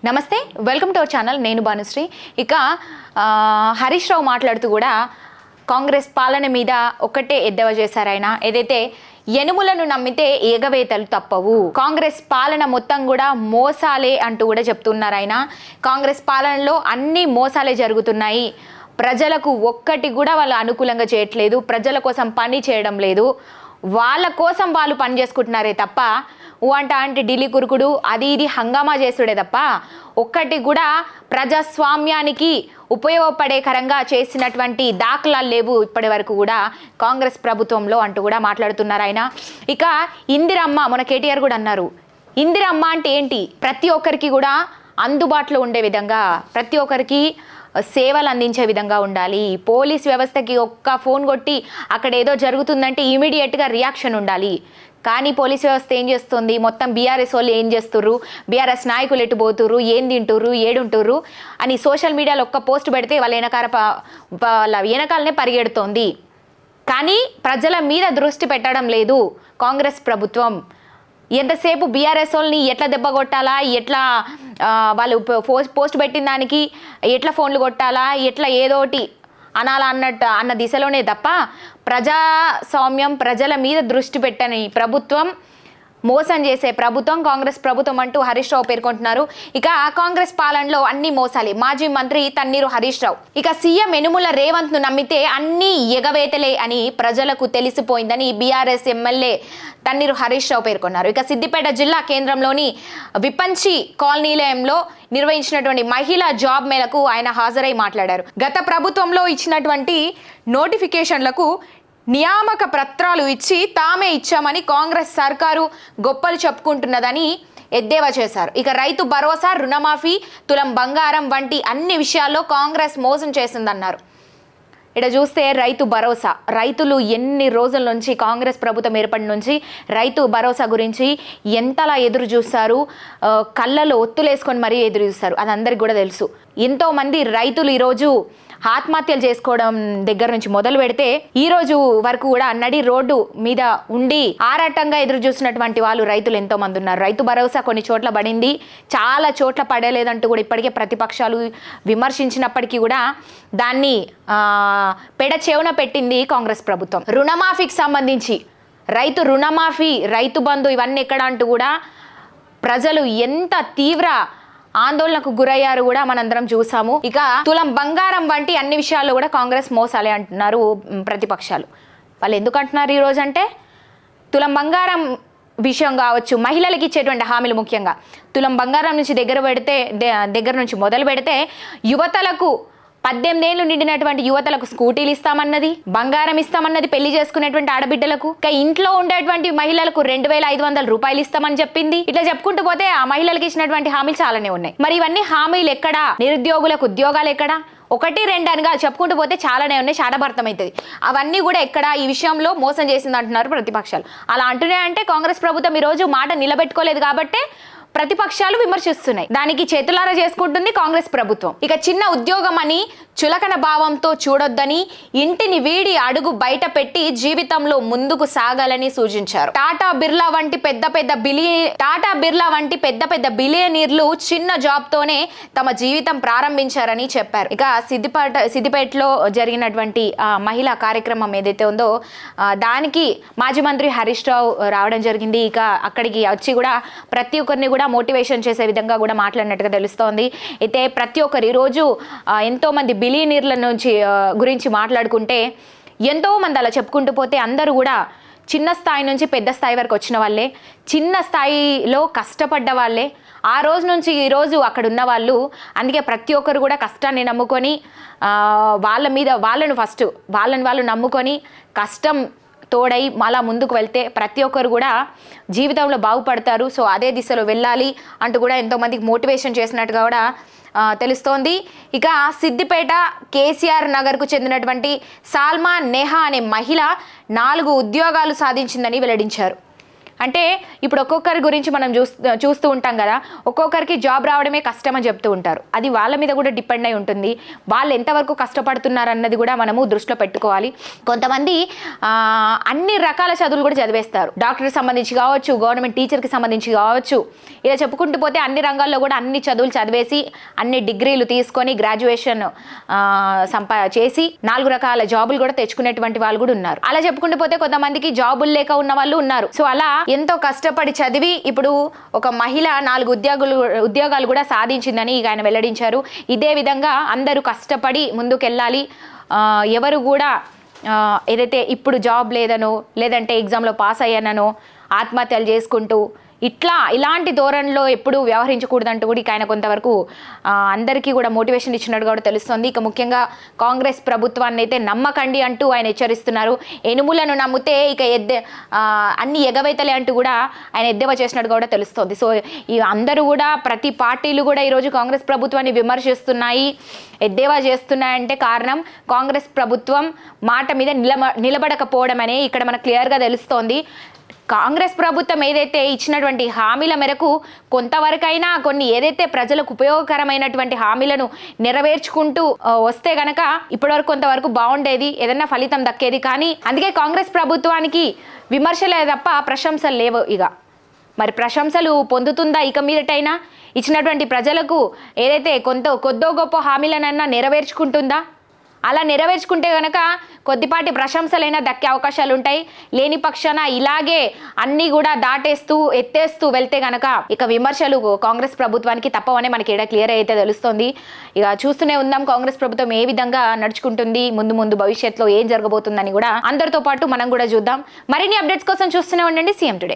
నమస్తే, welcome to our channel. నేను భానుశ్రీ. ఇక హరీష్ రావు మాట్లాడుతూ కూడా కాంగ్రెస్ పాలన మీద ఒక్కటే ఎద్దేవా చేశారు ఆయన. ఏదైతే ఎనుములను నమ్మితే ఎగవేతలు తప్పవు, కాంగ్రెస్ పాలన మొత్తం కూడా మోసాలే అంటూ కూడా చెప్తున్నారు ఆయన. కాంగ్రెస్ పాలనలో అన్ని మోసాలే జరుగుతున్నాయి, ప్రజలకు ఒక్కటి కూడా వాళ్ళు అనుకూలంగా చేయట్లేదు, ప్రజల కోసం పని చేయడం లేదు, వాళ్ళ కోసం వాళ్ళు పని చేసుకుంటున్నారే తప్ప అంటే ఢిల్లీ కురుకుడు అది ఇది హంగామా చేసుడే తప్ప ఒక్కటి కూడా ప్రజాస్వామ్యానికి ఉపయోగపడేకరంగా చేసినటువంటి దాఖలాలు లేవు ఇప్పటి వరకు కూడా కాంగ్రెస్ ప్రభుత్వంలో అంటూ కూడా మాట్లాడుతున్నారు ఆయన. ఇక ఇందిరమ్మ, మన కేటీఆర్ కూడా అన్నారు, ఇందిరమ్మ అంటే ఏంటి, ప్రతి ఒక్కరికి కూడా అందుబాటులో ఉండే విధంగా, ప్రతి ఒక్కరికి సేవలు అందించే విధంగా ఉండాలి. పోలీస్ వ్యవస్థకి ఒక్క ఫోన్ కొట్టి అక్కడ ఏదో జరుగుతుందంటే ఇమీడియట్గా రియాక్షన్ ఉండాలి. కానీ పోలీస్ వ్యవస్థ ఏం చేస్తుంది, మొత్తం బీఆర్ఎస్ వాళ్ళు ఏం చేస్తుర్రు, బీఆర్ఎస్ నాయకులు ఎటు పోతుర్రు, ఏం తింటుర్రు, ఏడుంటుర్రు అని సోషల్ మీడియాలో ఒక్క పోస్ట్ పెడితే వాళ్ళ వెనకాలనే పరిగెడుతోంది. కానీ ప్రజల మీద దృష్టి పెట్టడం లేదు కాంగ్రెస్ ప్రభుత్వం. ఎంతసేపు బీఆర్ఎస్ వాళ్ళని ఎట్లా దెబ్బ కొట్టాలా, ఎట్లా వాళ్ళు పోస్ట్ పెట్టిన దానికి ఎట్లా ఫోన్లు కొట్టాలా, ఎట్లా ఏదోటి అనాలా అన్న దిశలోనే తప్ప ప్రజాస్వామ్యం, ప్రజల మీద దృష్టి పెట్టని ప్రభుత్వం, మోసం చేసే ప్రభుత్వం కాంగ్రెస్ ప్రభుత్వం అంటూ హరీష్ రావు పేర్కొంటున్నారు. ఇక కాంగ్రెస్ పాలనలో అన్ని మోసాలే. మాజీ మంత్రి తన్నీరు హరీష్ రావు. ఇక సీఎం యనుమల రేవంత్ ను నమ్మితే అన్ని ఎగవేతలే అని ప్రజలకు తెలిసిపోయిందని బీఆర్ఎస్ ఎమ్మెల్యే తన్నీరు హరీష్ రావు పేర్కొన్నారు. ఇక సిద్దిపేట జిల్లా కేంద్రంలోని విపంచి కాలనీలయంలో నిర్వహించినటువంటి మహిళా జాబ్ మేళకు ఆయన హాజరై మాట్లాడారు. గత ప్రభుత్వంలో ఇచ్చినటువంటి నోటిఫికేషన్లకు నియామక పత్రాలు ఇచ్చి తామే ఇచ్చామని కాంగ్రెస్ సర్కారు గొప్పలు చెప్పుకుంటున్నదని ఎద్దేవా చేశారు. ఇక రైతు భరోసా, రుణమాఫీ, తులం బంగారం వంటి అన్ని విషయాల్లో కాంగ్రెస్ మోసం చేసిందన్నారు. ఇక్కడ చూస్తే రైతు భరోసా, రైతులు ఎన్ని రోజుల నుంచి కాంగ్రెస్ ప్రభుత్వం ఏర్పడి నుంచి రైతు భరోసా గురించి ఎంతలా ఎదురు చూస్తారు, కళ్ళలో ఒత్తులేసుకొని మరీ ఎదురు చూస్తారు, అది అందరికి కూడా తెలుసు. ఎంతోమంది రైతులు ఈరోజు ఆత్మహత్యలు చేసుకోవడం దగ్గర నుంచి మొదలు పెడితే ఈ రోజు వరకు కూడా నడి రోడ్డు మీద ఉండి ఆరాటంగా ఎదురు చూసినటువంటి వాళ్ళు రైతులు ఎంతో మంది ఉన్నారు. రైతు భరోసా కొన్ని చోట్ల పడింది, చాలా చోట్ల పడలేదంటూ కూడా ఇప్పటికే ప్రతిపక్షాలు విమర్శించినప్పటికీ కూడా దాన్ని పెడచెవున పెట్టింది కాంగ్రెస్ ప్రభుత్వం. రుణమాఫీకి సంబంధించి రైతు రుణమాఫీ, రైతు బంధు ఇవన్నీ ఎక్కడ అంటూ కూడా ప్రజలు ఎంత తీవ్ర ఆందోళనకు గురయ్యారు కూడా మనందరం చూసాము. ఇక తులం బంగారం వంటి అన్ని విషయాల్లో కూడా కాంగ్రెస్ మోసాలే అంటున్నారు ప్రతిపక్షాలు. వాళ్ళు ఎందుకు అంటున్నారు ఈరోజు అంటే, తులం బంగారం విషయం కావచ్చు, మహిళలకు ఇచ్చేటువంటి హామీలు, ముఖ్యంగా తులం బంగారం నుంచి దగ్గర నుంచి మొదలు పెడితే యువతలకు 18 ఏళ్ళు నిండినటువంటి యువతలకు స్కూటీలు ఇస్తామన్నది, బంగారం ఇస్తామన్నది, పెళ్లి చేసుకునేటువంటి ఆడబిడ్డలకు, ఇక ఇంట్లో ఉండేటువంటి మహిళలకు 2500 రూపాయలు ఇస్తామని చెప్పింది. ఇట్లా చెప్పుకుంటూ పోతే ఆ మహిళలకు ఇచ్చినటువంటి హామీలు చాలానే ఉన్నాయి. మరి ఇవన్నీ హామీలు ఎక్కడా, నిరుద్యోగులకు ఉద్యోగాలు ఎక్కడా, 1, 2 అనగా చెప్పుకుంటూ పోతే చాలానే ఉన్నాయి, శాటభారతం అవుతుంది. అవన్నీ కూడా ఎక్కడ ఈ విషయంలో మోసం చేసింది అంటున్నారు ప్రతిపక్షాలు. అలా అంటున్నాయంటే కాంగ్రెస్ ప్రభుత్వం ఈరోజు మాట నిలబెట్టుకోలేదు కాబట్టే ప్రతిపక్షాలు విమర్శిస్తున్నాయి. దానికి చేతులారా చేసుకుంటుంది కాంగ్రెస్ ప్రభుత్వం. ఇక చిన్న ఉద్యోగం అని చులకన భావంతో చూడొద్దని, ఇంటిని వీడి అడుగు బయట పెట్టి జీవితంలో ముందుకు సాగాలని సూచించారు. టాటా బిర్లా వంటి పెద్ద పెద్ద బిలియనీర్లు చిన్న జాబ్ తోనే తమ జీవితం ప్రారంభించారని చెప్పారు. ఇక సిద్దిపేటలో జరిగినటువంటి మహిళా కార్యక్రమం ఏదైతే ఉందో దానికి మాజీ మంత్రి హరీష్ రావు రావడం జరిగింది. ఇక అక్కడికి వచ్చి కూడా ప్రతి ఒక్కరిని కూడా మోటివేషన్ చేసే విధంగా కూడా మాట్లాడినట్టుగా తెలుస్తోంది. అయితే ప్రతి ఒక్కరు ఈరోజు ఎంతోమంది బిలియనీర్ల గురించి మాట్లాడుకుంటే ఎంతోమంది అలా చెప్పుకుంటూ పోతే అందరూ కూడా చిన్న స్థాయి నుంచి పెద్ద స్థాయి వరకు వచ్చిన వాళ్ళే, చిన్న స్థాయిలో కష్టపడ్డ వాళ్ళే, ఆ రోజు నుంచి ఈ రోజు అక్కడ ఉన్న వాళ్ళు. అందుకే ప్రతి ఒక్కరు కూడా కష్టాన్ని నమ్ముకొని వాళ్ళని నమ్ముకొని కష్టం తోడై మళ్ళా ముందుకు వెళ్తే ప్రతి ఒక్కరు కూడా జీవితంలో బాగుపడతారు. సో అదే దిశలో వెళ్ళాలి అంటూ కూడా ఎంతోమందికి మోటివేషన్ చేసినట్టుగా కూడా తెలుస్తోంది. ఇక సిద్దిపేట కేసీఆర్ నగర్కు చెందినటువంటి సాల్మా నేహా అనే మహిళ 4 ఉద్యోగాలు సాధించిందని వెల్లడించారు. అంటే ఇప్పుడు ఒక్కొక్కరి గురించి మనం చూస్తూ ఉంటాం కదా, ఒక్కొక్కరికి జాబ్ రావడమే కష్టం అని చెప్తూ ఉంటారు. అది వాళ్ళ మీద కూడా డిపెండ్ అయి ఉంటుంది. వాళ్ళు ఎంతవరకు కష్టపడుతున్నారు అన్నది కూడా మనము దృష్టిలో పెట్టుకోవాలి. కొంతమంది అన్ని రకాల చదువులు కూడా చదివేస్తారు. డాక్టర్కి సంబంధించి కావచ్చు, గవర్నమెంట్ టీచర్కి సంబంధించి కావచ్చు, ఇలా చెప్పుకుంటూ పోతే అన్ని రంగాల్లో కూడా అన్ని చదువులు చదివేసి అన్ని డిగ్రీలు తీసుకొని గ్రాడ్యుయేషన్ చేసి 4 రకాల జాబులు కూడా తెచ్చుకునేటువంటి వాళ్ళు కూడా ఉన్నారు. అలా చెప్పుకుంటూ పోతే కొంతమందికి జాబులు లేక ఉన్న వాళ్ళు ఉన్నారు. సో అలా ఎంతో కష్టపడి చదివి ఇప్పుడు ఒక మహిళ 4 ఉద్యోగాలు కూడా సాధించిందని ఇక ఆయన వెల్లడించారు. ఇదే విధంగా అందరూ కష్టపడి ముందుకెళ్ళాలి. ఎవరు కూడా ఏదైతే ఇప్పుడు జాబ్ లేదనో లేదంటే ఎగ్జామ్లో పాస్ అయ్యాననో ఆత్మహత్యలు చేసుకుంటూ ఇలాంటి ధోరణిలో ఎప్పుడు వ్యవహరించకూడదంటూ కూడా ఇక ఆయన కొంతవరకు అందరికీ కూడా మోటివేషన్ ఇచ్చినట్టు కూడా తెలుస్తుంది. ఇక ముఖ్యంగా కాంగ్రెస్ ప్రభుత్వాన్ని అయితే నమ్మకండి అంటూ ఆయన హెచ్చరిస్తున్నారు. ఎనుములను నమ్మితే ఇక అన్ని ఎగవేతలే అంటూ కూడా ఆయన ఎద్దేవా చేసినట్టు కూడా తెలుస్తుంది. సో ఈ అందరూ కూడా ప్రతి పార్టీలు కూడా ఈరోజు కాంగ్రెస్ ప్రభుత్వాన్ని విమర్శిస్తున్నాయి, ఎద్దేవా చేస్తున్నాయంటే కారణం కాంగ్రెస్ ప్రభుత్వం మాట మీద నిలబడకపోవడం అనే ఇక్కడ మనకు క్లియర్గా తెలుస్తోంది. కాంగ్రెస్ ప్రభుత్వం ఏదైతే ఇచ్చినటువంటి హామీల మేరకు కొంతవరకైనా కొన్ని ఏదైతే ప్రజలకు ఉపయోగకరమైనటువంటి హామీలను నెరవేర్చుకుంటూ వస్తే గనక ఇప్పటివరకు కొంతవరకు బాగుండేది, ఏదైనా ఫలితం దక్కేది. కానీ అందుకే కాంగ్రెస్ ప్రభుత్వానికి విమర్శలే తప్ప ప్రశంసలు లేవు. ఇక మరి ప్రశంసలు పొందుతుందా ఇక మీదటైనా? ఇచ్చినటువంటి ప్రజలకు ఏదైతే కొద్దో గొప్ప హామీలనన్నా నెరవేర్చుకుంటుందా? అలా నెరవేర్చుకుంటే కనుక కొద్దిపాటి ప్రశంసలైనా దక్కే అవకాశాలు ఉంటాయి. లేని పక్షాన ఇలాగే అన్నీ కూడా ఎత్తేస్తూ వెళ్తే కనుక ఇక విమర్శలు కాంగ్రెస్ ప్రభుత్వానికి తప్పవనే మనకి ఇక్కడ క్లియర్ అయితే తెలుస్తుంది. ఇక చూస్తూనే ఉందాం కాంగ్రెస్ ప్రభుత్వం ఏ విధంగా నడుచుకుంటుంది, ముందు భవిష్యత్తులో ఏం జరగబోతుందని కూడా అందరితో పాటు మనం కూడా చూద్దాం. మరిన్ని అప్డేట్స్ కోసం చూస్తూనే ఉండండి సీఎం టుడే.